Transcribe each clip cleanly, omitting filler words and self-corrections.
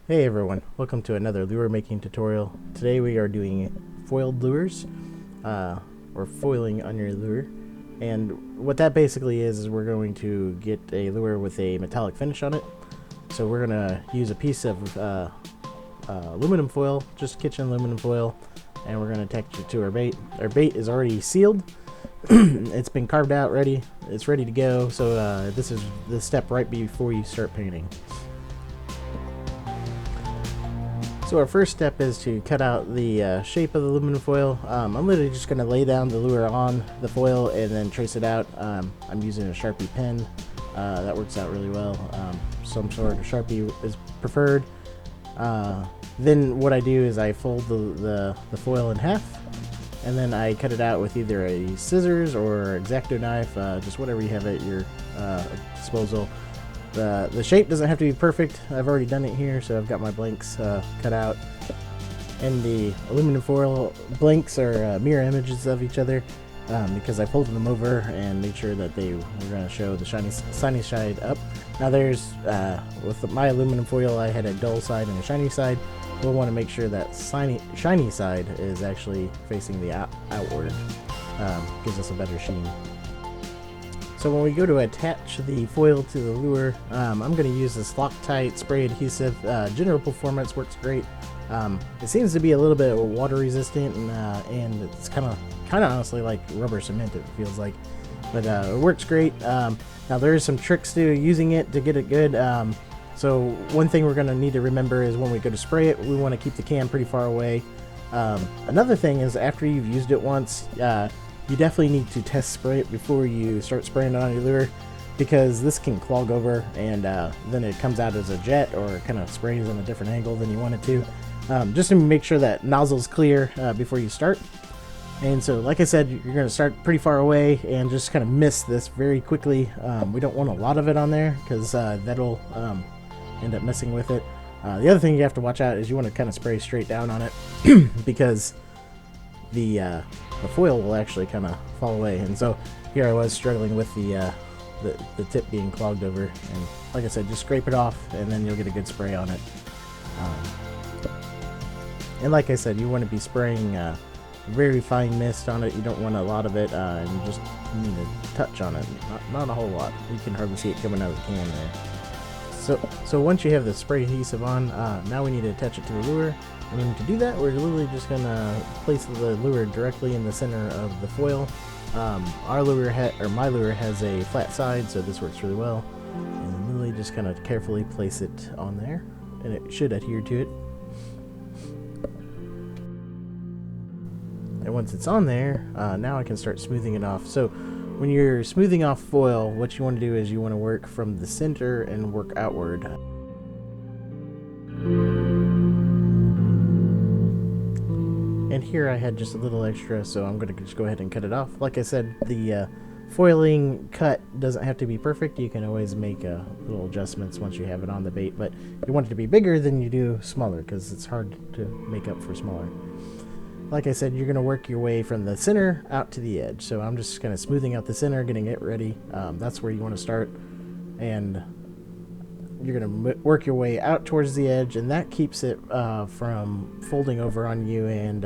Hey everyone, welcome to another lure making tutorial. Today we are doing foiled lures, or foiling on your lure. And what that basically is we're going to get a lure with a metallic finish on it. So we're going to use a piece of aluminum foil, just kitchen aluminum foil, and we're going to attach it to our bait. Our bait is already sealed. It's been carved out, ready. It's ready to go. So this is the step right before you start painting. So our first step is to cut out the shape of the aluminum foil. I'm literally just going to lay down the lure on the foil and then trace it out. I'm using a Sharpie pen. That works out really well. Some sort of Sharpie is preferred. Then what I do is I fold the foil in half, and then I cut it out with either a scissors or X-Acto knife, just whatever you have at your disposal. The shape doesn't have to be perfect. I've already done it here, so I've got my blanks cut out. And the aluminum foil blanks are mirror images of each other because I folded them over and made sure that they were going to show the shiny side up. Now there's, with my aluminum foil, I had a dull side and a shiny side. We'll want to make sure that shiny side is actually facing the outward. Gives us a better sheen. So when we go to attach the foil to the lure, I'm going to use this Loctite spray adhesive. General Performance works great. It seems to be a little bit water resistant, and it's kind of honestly like rubber cement, it feels like. But it works great. Now there is some tricks to using it to get it good. So one thing we're going to need to remember is when we go to spray it, we want to keep the can pretty far away. Another thing is after you've used it once, you definitely need to test spray it before you start spraying it on your lure, because this can clog over and then it comes out as a jet or kind of sprays in a different angle than you want it to. Just to make sure that nozzle's clear before you start. And so like I said, you're going to start pretty far away and just kind of mist this very quickly. We don't want a lot of it on there because that'll end up messing with it. The other thing you have to watch out is you want to kind of spray straight down on it because the foil will actually kind of fall away. And so here I was struggling with the tip being clogged over, and like I said, just scrape it off and then you'll get a good spray on it. And like I said, you want to be spraying very fine mist on it. You don't want a lot of it, and you just need a touch on it, not a whole lot. You can hardly see it coming out of the can there. So once you have the spray adhesive on, now we need to attach it to the lure. And to do that, we're literally just going to place the lure directly in the center of the foil. My lure has a flat side, so this works really well. And literally just kind of carefully place it on there, and it should adhere to it. And once it's on there, now I can start smoothing it off. So when you're smoothing off foil, what you want to do is you want to work from the center and work outward. And here I had just a little extra, so I'm going to just go ahead and cut it off. Like I said, the foiling cut doesn't have to be perfect. You can always make little adjustments once you have it on the bait, but you want it to be bigger than you do smaller because it's hard to make up for smaller. Like I said, you're going to work your way from the center out to the edge. So I'm just kind of smoothing out the center, getting it ready. That's where you want to start. And you're going to work your way out towards the edge, and that keeps it from folding over on you and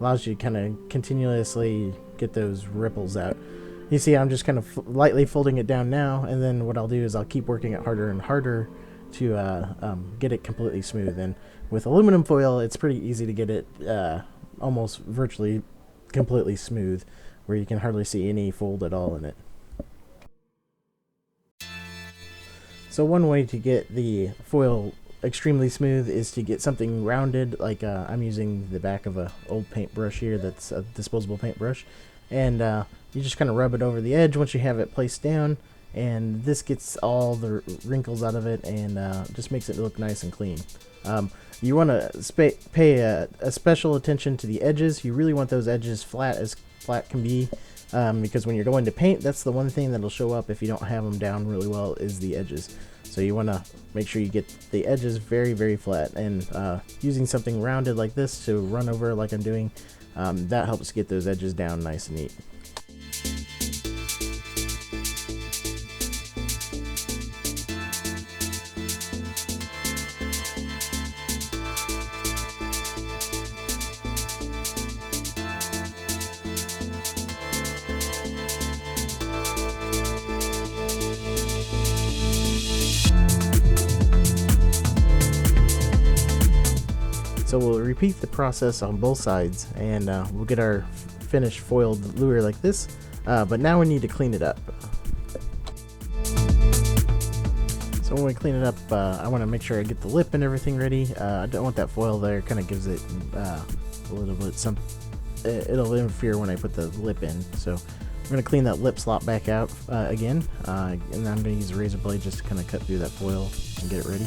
allows you to kind of continuously get those ripples out. You see, I'm just kind of lightly folding it down now, and then what I'll do is I'll keep working it harder and harder to get it completely smooth. And with aluminum foil, it's pretty easy to get it almost virtually completely smooth, where you can hardly see any fold at all in it. So one way to get the foil extremely smooth is to get something rounded, like I'm using the back of an old paintbrush here that's a disposable paintbrush, and you just kind of rub it over the edge once you have it placed down, and this gets all the wrinkles out of it and just makes it look nice and clean. You want to pay a special attention to the edges. You really want those edges flat as flat can be, because when you're going to paint, that's the one thing that'll show up if you don't have them down really well, is the edges. So you want to make sure you get the edges very, very flat, and using something rounded like this to run over like I'm doing, that helps get those edges down nice and neat. So we'll repeat the process on both sides, and we'll get our finished foiled lure like this, but now we need to clean it up. So when we clean it up, I want to make sure I get the lip and everything ready. I don't want that foil there, kind of gives it a little bit it'll interfere when I put the lip in. So I'm going to clean that lip slot back out again, and then I'm going to use a razor blade just to kind of cut through that foil and get it ready.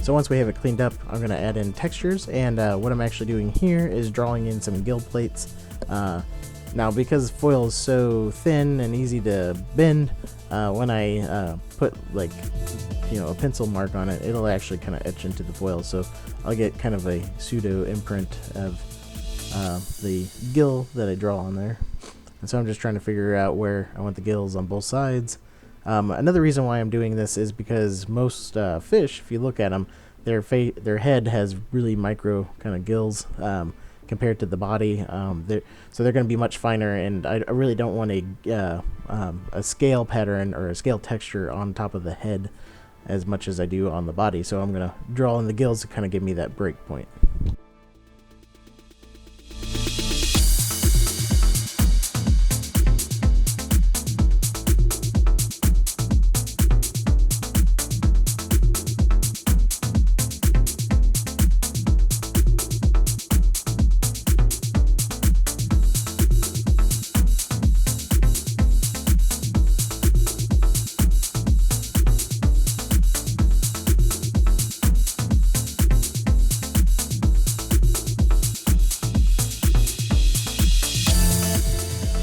So once we have it cleaned up, I'm going to add in textures, and what I'm actually doing here is drawing in some gill plates. Now because foil is so thin and easy to bend, when I put like a pencil mark on it, it'll actually kind of etch into the foil, so I'll get kind of a pseudo imprint of the gill that I draw on there. And so I'm just trying to figure out where I want the gills on both sides. Another reason why I'm doing this is because most fish, if you look at them, their head has really micro kind of gills compared to the body. So they're going to be much finer, and I really don't want a scale pattern or a scale texture on top of the head as much as I do on the body. So I'm going to draw in the gills to kind of give me that break point.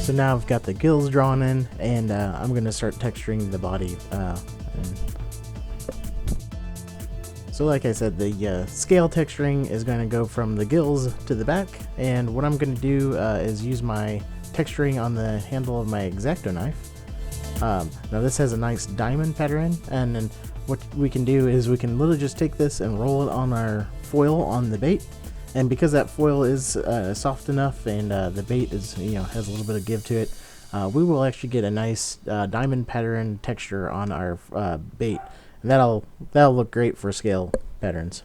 So now I've got the gills drawn in, and I'm going to start texturing the body. So like I said, the scale texturing is going to go from the gills to the back, and what I'm going to do is use my texturing on the handle of my X-Acto knife. Now this has a nice diamond pattern, and then what we can do is we can literally just take this and roll it on our foil on the bait. And because that foil is soft enough, and the bait is has a little bit of give to it, we will actually get a nice diamond pattern texture on our bait, and that'll look great for scale patterns.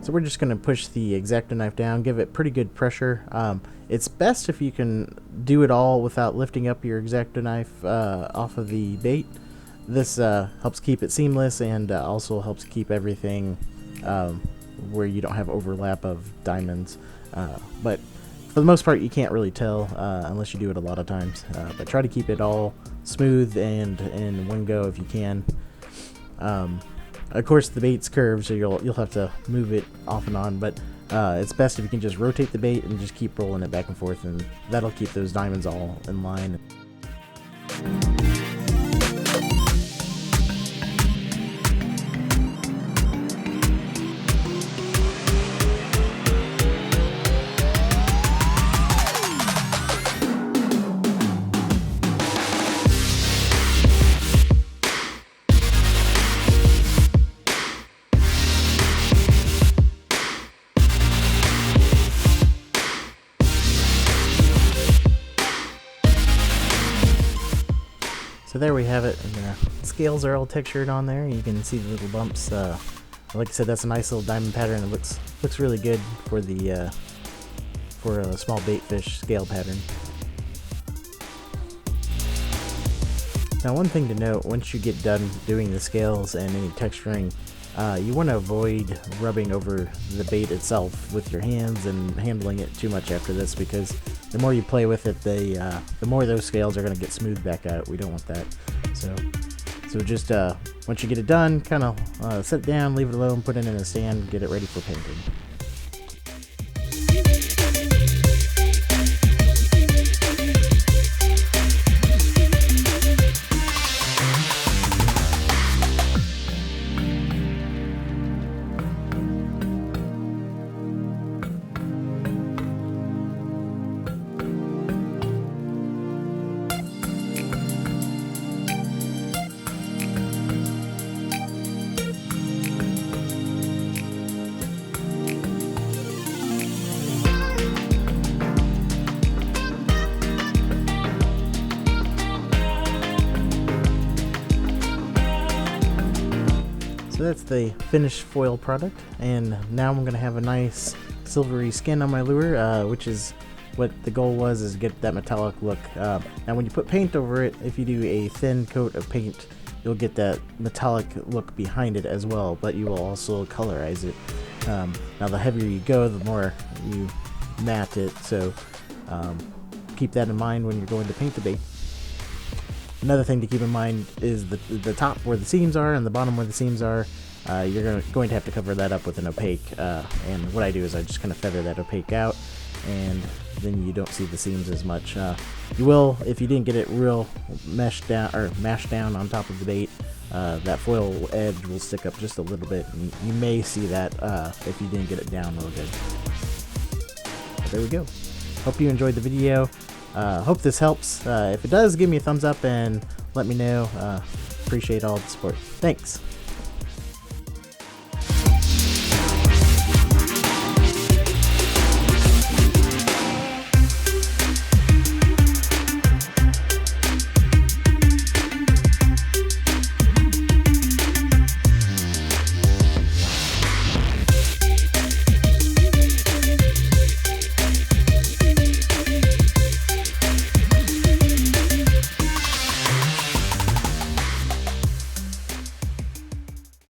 So we're just going to push the X-Acto knife down, give it pretty good pressure. It's best if you can do it all without lifting up your X-Acto knife off of the bait. This helps keep it seamless, and also helps keep everything where you don't have overlap of diamonds. But for the most part, you can't really tell unless you do it a lot of times. But try to keep it all smooth and in one go if you can. Of course, the bait's curved, so you'll have to move it off and on. But it's best if you can just rotate the bait and just keep rolling it back and forth, and that'll keep those diamonds all in line. So there we have it. And the scales are all textured on there. You can see the little bumps. Like I said, that's a nice little diamond pattern. It looks really good for the for a small bait fish scale pattern. Now, one thing to note, once you get done doing the scales and any texturing, you want to avoid rubbing over the bait itself with your hands and handling it too much after this, because the more you play with it, the more those scales are going to get smoothed back out. We don't want that. So just once you get it done, kind of set it down, leave it alone, put it in a stand, get it ready for painting. that's the finished foil product, and now I'm gonna have a nice silvery skin on my lure, which is what the goal was, is get that metallic look. Now when you put paint over it, if you do a thin coat of paint, you'll get that metallic look behind it as well, but you will also colorize it. Now the heavier you go, the more you matte it, so keep that in mind when you're going to paint the bait. Another thing to keep in mind is the top where the seams are and the bottom where the seams are. You're going to have to cover that up with an opaque, and what I do is I just kind of feather that opaque out, and then you don't see the seams as much. You will, if you didn't get it real mashed down on top of the bait, that foil edge will stick up just a little bit, and you may see that if you didn't get it down real good. But there we go. Hope you enjoyed the video. Hope this helps. If it does, give me a thumbs up and let me know. Appreciate all the support. Thanks.